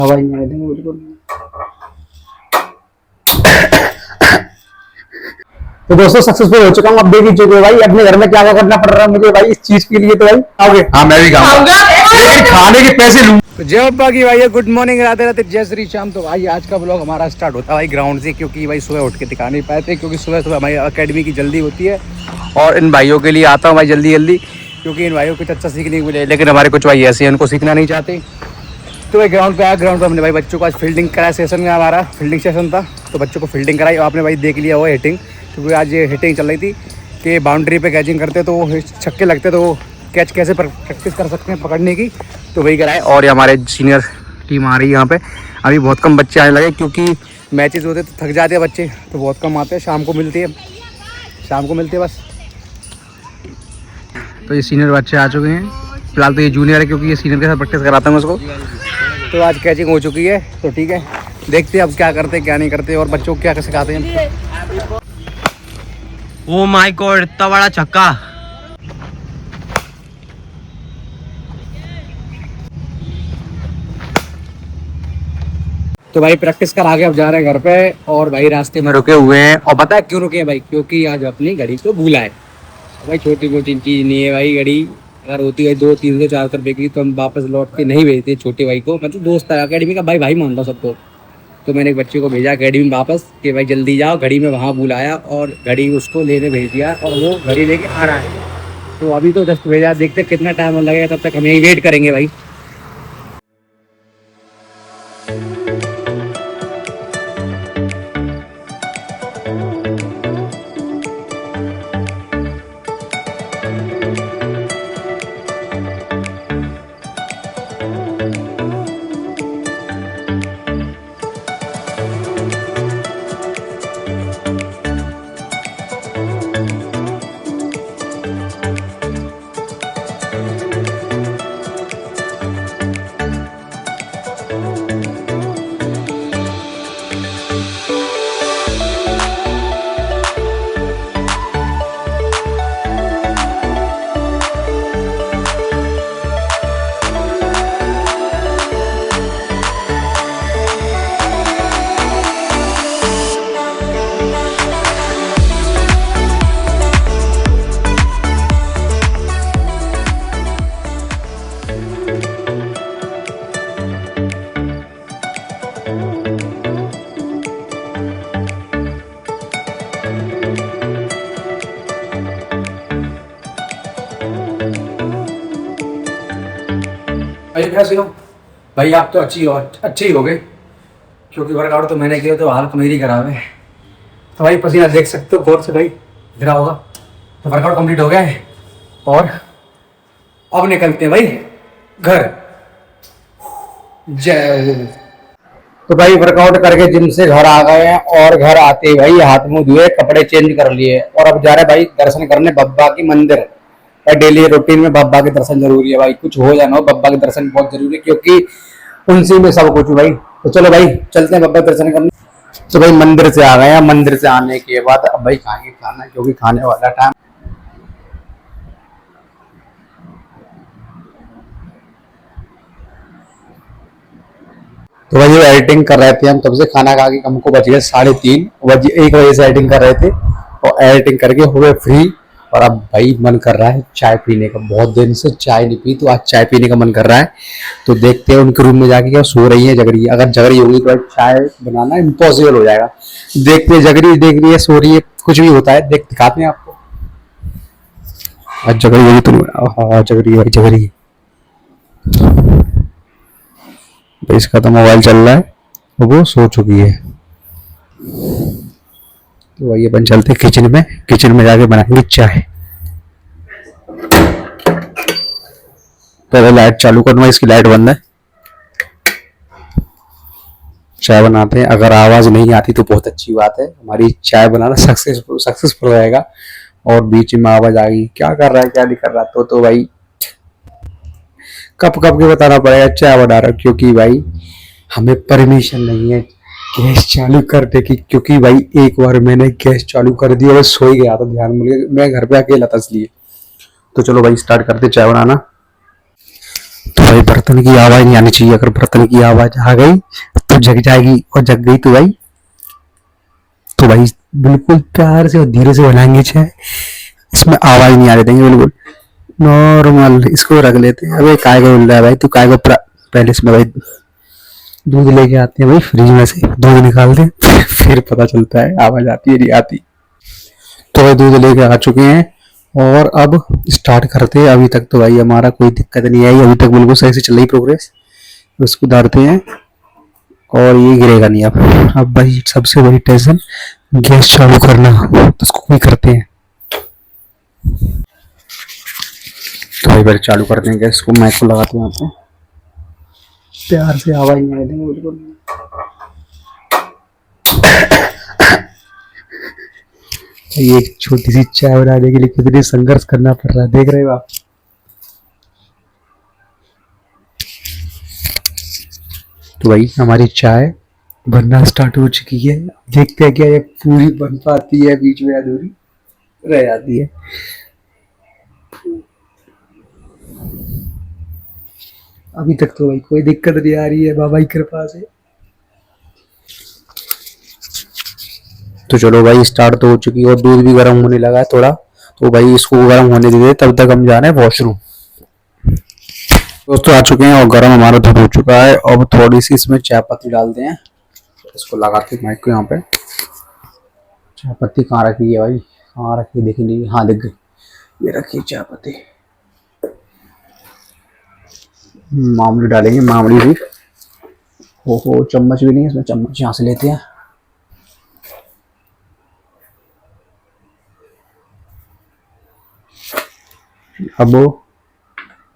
हवाई मार देंगे बिल्कुल। तो दोस्तों सक्सेसफुल हो चुका हूँ, अब देख ही चुके हो भाई अपने घर में क्या क्या करना पड़ रहा है मुझे भाई इस चीज के लिए। तो भाई आओगे? हाँ मैं भी खाऊंगा, लेकिन खाने के पैसे लूंगा। तो जय अब्बा की भाई, गुड मॉर्निंग, राधे राधे, जय श्री श्याम। तो भाई आज का ब्लॉग हमारा स्टार्ट होता है भाई ग्राउंड से, क्योंकि भाई सुबह उठ के दिखा नहीं पाए थे, क्योंकि सुबह सुबह हमारी अकेडमी की जल्दी होती है और इन भाइयों के लिए आता हूँ भाई जल्दी जल्दी, क्योंकि इन भाइयों को कुछ अच्छा सीखने को मिले। लेकिन हमारे कुछ भाई ऐसे हैं उनको सीखना नहीं चाहते। तो भाई ग्राउंड पे आया, ग्राउंड पे हमने भाई बच्चों को आज फील्डिंग कराया, सेशन का हमारा फील्डिंग सेशन था, तो बच्चों को फील्डिंग कराई। आपने भाई देख लिया वो हिटिंग, क्योंकि आज ये हिटिंग चल रही थी कि बाउंड्री पे कैचिंग करते तो छक्के लगते, तो कैच कैसे प्रैक्टिस कर सकते हैं पकड़ने की, तो वही कराए। और ये हमारे सीनियर टीम आ रही है यहाँ पे। अभी बहुत कम बच्चे आने लगे, क्योंकि मैचेस होते तो थक जाते हैं बच्चे, तो बहुत कम आते हैं, शाम को मिलती है बस। तो ये सीनियर बच्चे आ चुके हैं, फिलहाल तो ये जूनियर है, क्योंकि ये सीनियर के साथ प्रैक्टिस कराता हूँ उसको। तो आज कैचिंग हो चुकी है, तो ठीक है, देखते हैं अब क्या करते हैं क्या नहीं करते और बच्चों को क्या सिखाते हैं। ओ माय गॉड, इतना बड़ा छक्का। तो भाई प्रैक्टिस कर आगे अब जा रहे हैं घर पे, और भाई रास्ते में रुके हुए हैं। और पता है क्यों रुके हैं भाई? क्योंकि आज अपनी घड़ी को भूला है भाई। छोटी मोटी चीज नहीं है भाई, घड़ी अगर होती है 200-300 400 रुपए की तो हम वापस लौट के नहीं भेजते छोटे भाई को। मतलब दोस्त है अकेडमी का, भाई मानता सबको। तो मैंने एक बच्चे को भेजा अकेडमी में वापस कि भाई जल्दी जाओ, घड़ी में वहाँ बुलाया और घड़ी उसको लेने भेज दिया, और वो घड़ी लेके आ रहा है। तो अभी तो जस्ट भेजा, देखते कितना टाइम लगेगा, तब तक हम यही वेट करेंगे भाई। भाई कैसे हो भाई? आप तो अच्छे ही हो गए, क्योंकि वर्कआउट तो मैंने किया तो हालत मेरी खराब है। तो भाई पसीना देख सकते हो गौर से भाई, गिरा होगा। तो वर्कआउट कंप्लीट हो गया है और अब निकलते हैं भाई घर। जय। तो भाई वर्कआउट करके जिम से घर आ गए हैं, और घर आते ही भाई हाथ मुंह धुए, कपड़े चेंज कर लिए, और अब जा रहे भाई दर्शन करने बब्बा की मंदिर। डेली रूटीन में बब्बा के दर्शन जरूरी है भाई, कुछ हो या ना हो बब्बा के दर्शन बहुत जरूरी है, क्योंकि उनसे में सब कुछ भाई। तो चलो भाई चलते हैं बब्बा दर्शन करने। तो भाई मंदिर से आ गए हैं, मंदिर से आने के बाद अब भाई खाएंगे खाना, क्योंकि खाने वाला टाइम। तो भाई ये एडिटिंग कर रहे थे हम, तब से खाना खा के हमको बच गए 3:30 बजे, 1 बजे से एडिटिंग कर रहे थे, और एडिटिंग करके हुए फ्री। और अब भाई मन कर रहा है चाय पीने का, बहुत दिन से चाय नहीं पी, तो आज चाय पीने का मन कर रहा है। तो देखते हैं उनके रूम में जाके, क्या सो रही है, जग रही है। अगर जग रही होगी तो चाय बनाना इम्पॉसिबल हो जाएगा। देखते हैं, जग रही देख रही है, सो रही है, कुछ भी होता है, दिखाते हैं आपको। आज जग रही होगी तो हाँ जग रही है भाई, जग रही है भाई। इसका तो मोबाइल चल रहा है, वो सो चुकी है। तो वही अपन चलते किचन में, किचन में जाके बनाएंगे चाय। पहले लाइट चालू करूंगा, इसकी लाइट बंद है। चाय बनाते हैं, अगर आवाज नहीं आती तो बहुत अच्छी बात है, हमारी चाय बनाना सक्सेसफुल रहेगा। और बीच में आवाज आ गई, क्या कर रहा है क्या नहीं कर रहा, तो भाई कब के बताना पड़ेगा चाय बना रहा, क्योंकि भाई हमें परमिशन नहीं है गैस चालू करने की। क्योंकि भाई एक बार मैंने गैस चालू कर दी और सो ही गया था, ध्यान में, मैं घर पे अकेला था इसलिए। तो चलो भाई स्टार्ट करते चाय बनाना। तो भाई बर्तन की आवाज नहीं आनी चाहिए, अगर बर्तन की आवाज आ गई तो जग जाएगी, और जग गई तो भाई बिल्कुल प्यार से और धीरे से बनाएंगे चाय, इसमें आवाज नहीं आने देंगे, बिल्कुल नॉर्मल। इसको रख लेते हैं। अबे काय को बोल रहा है भाई, तू काय को पहले इसमें भाई दूध लेके आते हैं भाई, फ्रिज में से दूध निकालते हैं फिर पता चलता है आवाज आती है नहीं आती। तो भाई दूध लेके आ चुके हैं और अब स्टार्ट करते हैं। अभी तक तो भाई हमारा कोई दिक्कत नहीं आई, अभी तक बिल्कुल सही से चल रही प्रोग्रेस। उसको डालते हैं और ये गिरेगा नहीं। अब भाई सबसे बड़ी टेंशन गैस चालू करना, तो उसको भी करते हैं। तो भाई पहले चालू करते हैं गैस को, माइक को लगाते हैं यहाँ पे, प्यार से आवाज नहीं आने देंगे बिल्कुल। ये एक छोटी सी चाय बनाने के लिए कितनी संघर्ष करना पड़ रहा है, देख रहे हो आप। तो भाई हमारी चाय बनना स्टार्ट हो चुकी है। देखते हैं क्या ये पूरी बन पाती है, बीच में अधूरी रह जाती है। अभी तक तो भाई कोई दिक्कत नहीं आ रही है बाबा की कृपा से। तो चलो भाई स्टार्ट तो हो चुकी है और दूध भी गर्म होने लगा है थोड़ा, तो भाई इसको गर्म होने दे, तब तक हम जा रहे हैं वॉशरूम। दोस्तों आ चुके हैं और गर्म हमारा दूध हो चुका है। अब थोड़ी सी इसमें चाय पत्ती डालते हैं, इसको लगा के माइक को यहाँ पे। चाय पत्ती कहाँ रखी है भाई, कहाँ रखी देखी नहीं, हाँ दिख गई, ये रखी चाय पत्ती। मामली डालेंगे, मामली भी। हो चम्मच भी नहीं है इसमें, चम्मच यहाँ से लेते हैं। अब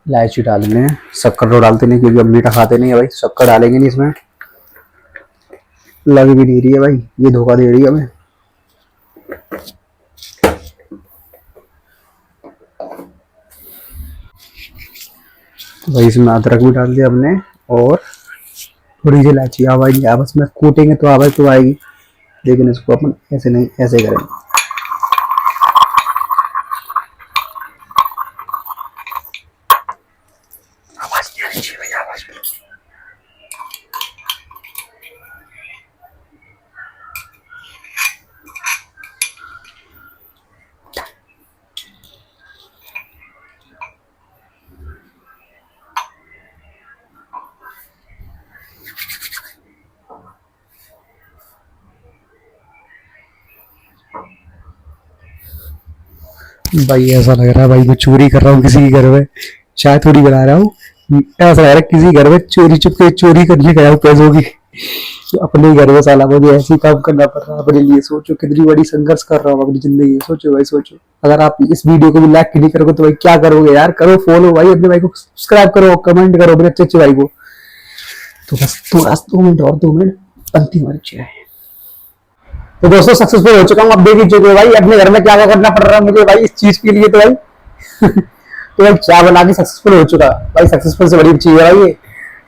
इलायची डालने हैं, शक्कर तो डालते नहीं क्योंकि अब मीठा खाते नहीं है भाई, शक्कर डालेंगे नहीं इसमें। लग भी नहीं रही है भाई, ये धोखा दे रही है हमें। भाई इसमें अदरक भी डाल दिया हमने और थोड़ी सी इलायची। आवाज नहीं आ, बस में कूटेंगे तो आवाज तो आएगी, लेकिन इसको अपन ऐसे नहीं, ऐसे करेंगे। आवाज नहीं आनी चाहिए भाई, आवाज भाई ऐसा लग रहा है भाई मैं चोरी कर रहा हूँ किसी के घर में, चाय थोड़ी बना रहा हूँ। ऐसा लग रहा है किसी घर में चोरी चुपके चोरी करने गया हूँ पैसों की। तो अपने घर में साला मुझे ऐसे ही काम करना पड़ रहा है अपने लिए। सोचो कितनी बड़ी संघर्ष कर रहा हूँ अपनी जिंदगी में, सोचो भाई सोचो। अगर आप इस वीडियो को भी लाइक नहीं करोगे तो भाई क्या करोगे यार, करो फॉलो भाई अपने भाई को, सब्सक्राइब करो, कमेंट करो अपने अच्छे अच्छे भाई को। तो बस 2 मिनट और 2 मिनट बनती हमारी चाय। तो दोस्तों सक्सेसफुल हो चुका हूँ, अब देख ही चुके भाई अपने घर में क्या क्या करना पड़ रहा है मुझे भाई इस चीज के लिए। तो भाई तो भाई चाय बना के सक्सेसफुल हो चुका भाई। सक्सेसफुल से बड़ी चीज है भाई ये,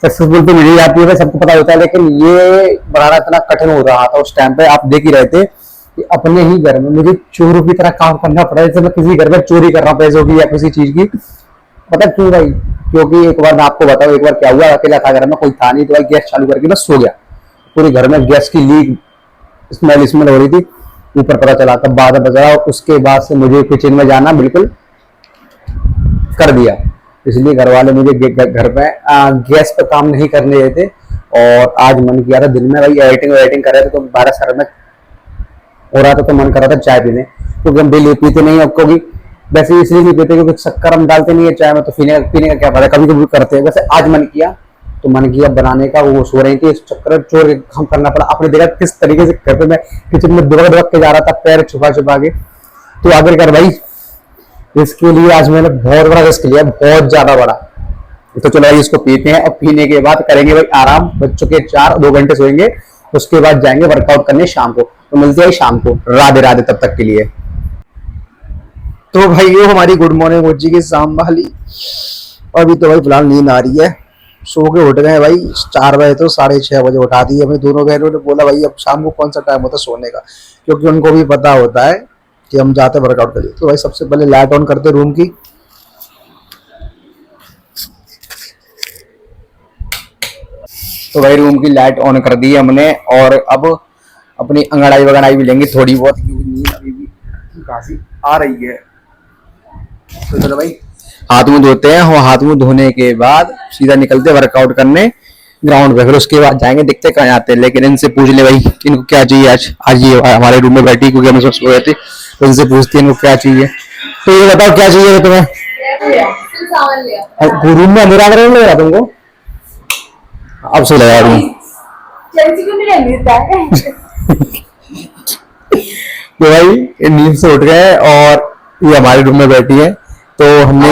सक्सेसफुल तो मिल ही जाती है भाई, सबको पता होता है। लेकिन ये बनाना इतना कठिन हो रहा था उस टाइम पे, आप देख ही रहे थे कि अपने ही घर में मुझे चोरों की तरह काम करना पड़ा, जैसे मैं किसी घर में चोरी कर रहा हूँ पैसों की या किसी चीज की। पता क्यों भाई, क्योंकि एक बार मैं आपको बताऊं, एक बार क्या हुआ, अकेला था घर में, कोई था नहीं, तो भाई गैस चालू करके मैं सो गया। पूरे घर में गैस की लीक स्मेल हो रही थी। ऊपर पता चला तब 12 बज रहा, उसके बाद से मुझे किचन में जाना बिल्कुल कर दिया। इसलिए घर वाले मुझे घर पे गैस पे काम नहीं करने देते। और आज मन किया था दिन में भाई एडिटिंग कर रहे थे, तो 12 सर में हो रहा था, तो मन कर रहा था चाय पीने, क्योंकि हम डेली पीते नहीं अब, क्योंकि वैसे इसलिए नहीं पीते क्योंकि शक्कर हम डालते नहीं है चाय में, तो पीने का क्या फायदा, कभी कभी करते हैं। वैसे आज मन किया तो मन किया बनाने का, वो सो रही थी, इस चक्कर चोर काम करना पड़ा। आपने देखा किस तरीके से घर पे मैं किचन में दुबक के जा रहा था, पैर छुपा छुपा के। तो आखिरकार भाई इसके लिए आज मैंने बहुत बड़ा रिस्क लिया, बहुत ज्यादा बड़ा। तो चलो भाई इसको पीते हैं, और पीने के बाद करेंगे भाई आराम। बच्चों के 2 घंटे सोएंगे, उसके बाद जाएंगे वर्कआउट करने शाम को। तो मिलते हैं शाम को, राधे राधे तब तक के लिए। तो भाई ये हमारी गुड मॉर्निंग हो चुकी शाम वाली। अभी तो भाई फिलहाल नींद आ रही है, सो के उठ गए भाई 4 बजे, तो 6:30 बजे उठा दिए हमें दोनों बहनों ने। बोला भाई अब शाम को कौन सा टाइम होता है सोने का, क्योंकि उनको भी पता होता है कि हम जाते वर्कआउट करिए। तो भाई सबसे पहले लाइट ऑन करते रूम की, तो भाई रूम की लाइट ऑन कर दी है हमने और अब अपनी अंगड़ाई वगड़ाई भी लेंगे थोड़ी बहुत, क्योंकि नींद अभी भी काफी आ रही है। तो चलो भाई हाथ मुंह धोते हैं और हाथ मुंह धोने के बाद सीधा निकलते वर्कआउट करने ग्राउंड पे, फिर उसके बाद जाएंगे, देखते कहाँ आते हैं। लेकिन इनसे पूछ ले भाई इनको क्या चाहिए आज। आज ये हमारे रूम में बैठी क्योंकि हम सब सो गए थे, तो इनसे पूछते हैं इनको क्या चाहिए। तो ये बताओ क्या चाहिए तुम्हें? रूम में अंधेरा कर लग रहा तुमको? अब सो लगा रूम। तो भाई नींद से उठ गए और ये हमारे रूम में बैठी है, तो हमने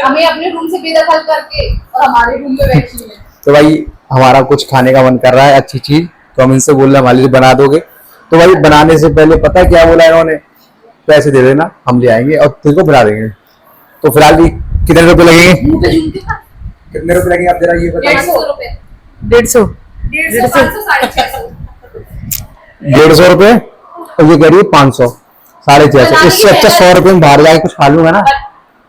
हमें अपने रूम से बेदखल करके और हमारे रूम में बैठी है। तो भाई हमारा कुछ खाने का मन कर रहा है अच्छी चीज, तो हम इनसे बोल रहे हैं हमारे लिए बना दोगे। तो भाई बनाने से पहले पता है क्या बोला इन्होंने? पैसे दे देना हम ले आएंगे और तुझको बना देंगे। तो फिलहाल भी कितने रुपए लगेंगे? कितने रुपए लगेंगे आप जरा ये बताइए। 150 रुपए। 150 150 रुपए और ये कह रही है 500 650। इससे अच्छा 100 रुपए में बाहर जाके कुछ खा लूंगा ना।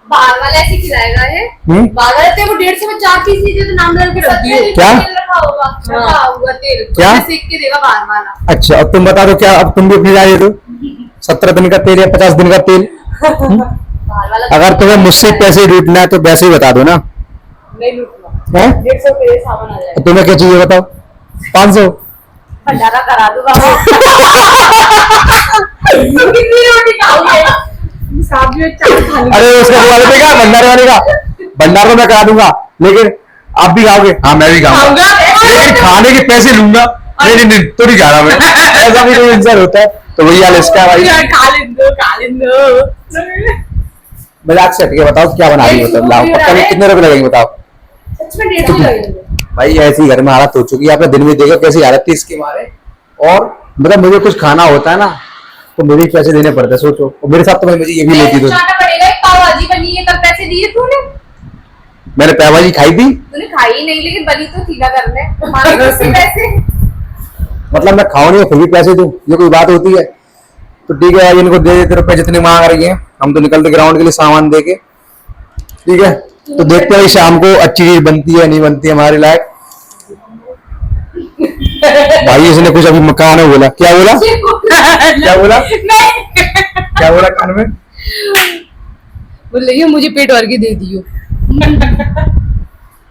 बाहर वाला ऐसे खिलाएगा है। बाहर वाले वो 150 में 4 चीज दीजिए तो नाम डाल के रख दिए। क्या रखा होगा तेल क्या सेक के देगा बाहर वाला। अच्छा अब तुम बता दो क्या, अब तुम भी अपनी राय दे दो। 17 दिन का तेल या 50 दिन का तेल? अगर तुम्हें मुझसे पैसे लूटना है तो वैसे ही बता दो ना। नहीं लूटना। 150 रुपए सामान आ जाएगा। तुम्हें क्या चाहिए बताओ? 500 भंडारा करा दूंगा। कितनी रोटी खाओगे? अरे उसका वाले पे क्या भंडारे वाले का भंडारा तो मैं करा दूंगा, लेकिन आप भी खाओगे? हाँ मैं भी खाऊंगा, लेकिन खाने के पैसे लूंगा। नहीं नहीं तो नहीं खा रहा मैं, ऐसा भी कोई इंसान होता है। तो वही हाल इसका भाई। खा लेंदो। मजाक से हटके बताओ क्या बना रही हो? मतलब लाओ पक्का में कितने रुपए लगेंगे बताओ? सच में 150 लगेंगे भाई ऐसी घर में हालत हो चुकी है, आपने दिन में देखा कैसी हालत थी इसके मारे। और मतलब मुझे कुछ खाना होता है ना तो मुझे पैसे देने पड़ते हैं, सोचो। और मेरे साथ तो भाई मुझे ये भी लेती। तो पड़ेगा, एक पाव भाजी बनी है, कब पैसे दिए तूने? मैंने पाव भाजी खाई थी। तूने खाई नहीं, लेकिन बनी तो थी ना घर में, तुम्हारे घर से पैसे। मतलब मैं खाऊं नहीं फिर भी पैसे दूं, ये कोई बात होती है? तो ठीक है इनको दे देते रुपए जितने मांग रही हैं, हम तो निकलते ग्राउंड के लिए सामान दे के। ठीक है तो देखते हैं शाम को अच्छी चीज बनती है नहीं बनती है हमारे लायक। भाई इसने कुछ अभी मकान है बोला, क्या बोला? क्या बोला? क्या बोला कान में? बोल रही है मुझे पेट भर के दे दियो।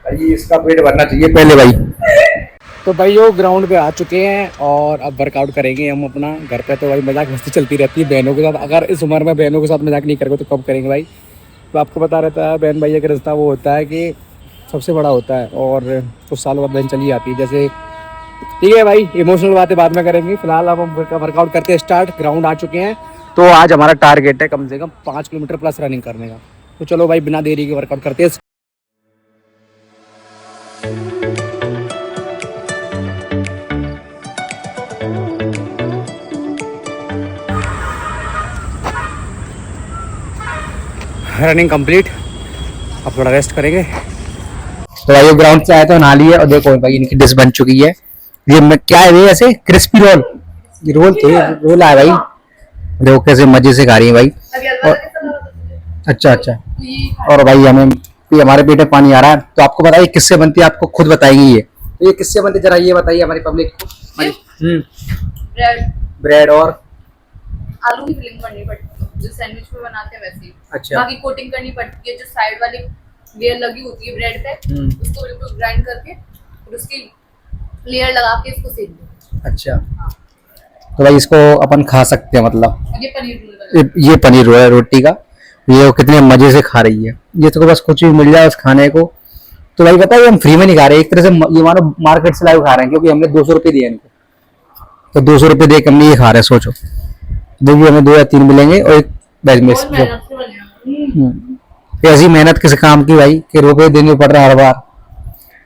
भाई इसका पेट भरना चाहिए पहले भाई। तो भाई वो ग्राउंड पे आ चुके हैं और अब वर्कआउट करेंगे हम अपना घर पे। तो भाई मजाक मस्ती चलती रहती है बहनों के साथ, अगर इस उम्र में बहनों के साथ मजाक नहीं करेंगे तो कब करेंगे भाई? तो आपको पता रहता है बहन भैया का रिश्ता वो होता है कि सबसे बड़ा होता है और कुछ साल बाद बहन चली जाती है जैसे। ठीक है भाई इमोशनल बातें बाद में करेंगे, फिलहाल अब हम वर्कआउट करते हैं स्टार्ट। ग्राउंड आ चुके हैं तो आज हमारा टारगेट है कम से कम 5 किलोमीटर प्लस रनिंग करने का। तो चलो भाई बिना देरी के वर्कआउट करते हैं। रनिंग कंप्लीट, अब थोड़ा रेस्ट करेंगे। तो भाई ग्राउंड से आए तो नहा लिए और देखो भाई इनकी डिश बन चुकी है। ये क्या है ये ऐसे क्रिस्पी रोल, ये रोल थे, रोल आया भाई। देखो कैसे मजे से खा रही है भाई। और अच्छा और भाई हमें हमारे पेट में पानी आ रहा है। तो आपको बताइए किससे बनती है, आपको खुद बताएंगी ये। तो ये किससे बनती है जरा ये बताइए हमारी पब्लिक को। ब्रेड और आलू की फिलिंग करनी पड़ती है जो सैंडविच में बनाते हैं वैसे ही। अच्छा बाकी कोटिंग करनी पड़ती है, जो साइड वाली लेयर लगी होती है ब्रेड पे उसको बिल्कुल ग्राइंड करके और उसकी लेयर लगा के इसको सेक दो। अच्छा तो भाई इसको अपन खा सकते हैं, मतलब ये पनीर रोल ये पनीर रोल है रोटी का। ये वो कितने मजे से खा रही है। ये तो बस कुछ भी मिल जाए बस खाने को। तो भाई पता है हम फ्री में नहीं खा रहे, एक तरह से ये मानो मार्केट से लाइव खा रहे हैं, क्योंकि हमने 200 रुपये दिए इनको। तो 200 रुपये दे के हमने ये खा रहे हैं। सोचो देखिए हमें 2 या 3 मिलेंगे और एक वेज में ऐसी मेहनत किस काम की भाई कि रुपए देने पड़ रहे हैं हर बार।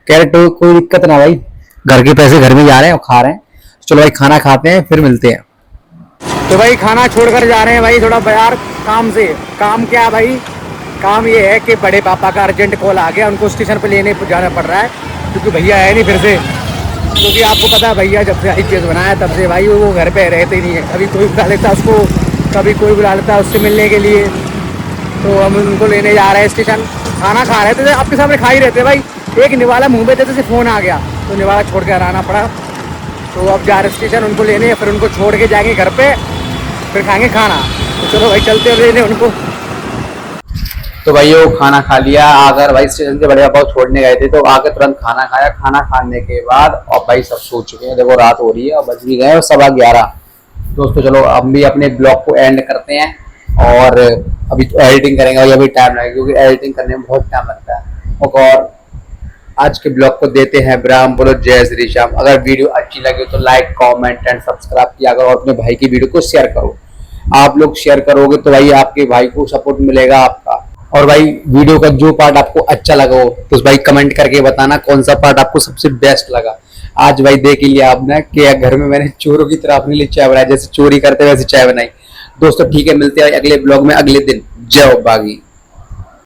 कह रहे तो कोई दिक्कत ना भाई, घर के पैसे घर में जा रहे हैं और खा रहे हैं। चलो भाई खाना खाते हैं फिर मिलते हैं। तो भाई खाना छोड़कर जा रहे हैं भाई थोड़ा बाजार काम से। काम क्या है भाई? काम ये है कि बड़े पापा का अर्जेंट कॉल आ गया, उनको स्टेशन पे लेने जाना पड़ रहा है क्योंकि भैया है नहीं फिर से। क्योंकि आपको पता है भैया जब से IPS बनाया तब से भाई वो घर पे रहते ही नहीं है। कभी कोई बुला लेता उसको, कभी कोई बुला लेता उससे मिलने के लिए। तो हम उनको लेने जा रहे हैं स्टेशन। खाना खा रहे थे आपके सामने खा ही रहते भाई, एक निवाला मुंह पे थे तो फ़ोन आ गया, तो निवाला छोड़ के आना पड़ा। तो अब जा रहे स्टेशन उनको लेने, फिर उनको छोड़ के जाएंगे घर पे, फिर खाएंगे खाना। तो चलो भाई चलते हैं लेने उनको। तो भाई वो खाना खा लिया, आकर भाई स्टेशन से बड़े पापा को छोड़ने गए थे, तो आकर तुरंत खाना खाया। खाना खाने के बाद और भाई सब सो चुके हैं, देखो रात हो रही है और बज भी गए 11:15। दोस्तों चलो हम भी अपने ब्लॉग को एंड करते हैं, और अभी तो एडिटिंग करेंगे और अभी टाइम लगेगा क्योंकि एडिटिंग करने में बहुत टाइम लगता है। और आज के ब्लॉग को देते हैं विराम। बोलो जय श्री श्याम। अगर वीडियो अच्छी लगे तो लाइक कमेंट एंड सब्सक्राइब किया करो, और अपने भाई की वीडियो को शेयर करो। आप लोग शेयर करोगे तो भाई आपके भाई को सपोर्ट मिलेगा आपका। और भाई वीडियो का जो पार्ट आपको अच्छा लगा हो तो भाई कमेंट करके बताना कौन सा पार्ट आपको सबसे बेस्ट लगा। आज भाई देख लिया आपने कि घर में मैंने चोरों की तरह अपने लिए चाय बनाई, जैसे चोरी करते वैसे चाय बनाई। दोस्तों ठीक है, मिलते हैं अगले ब्लॉग में अगले दिन। जय हो बागी।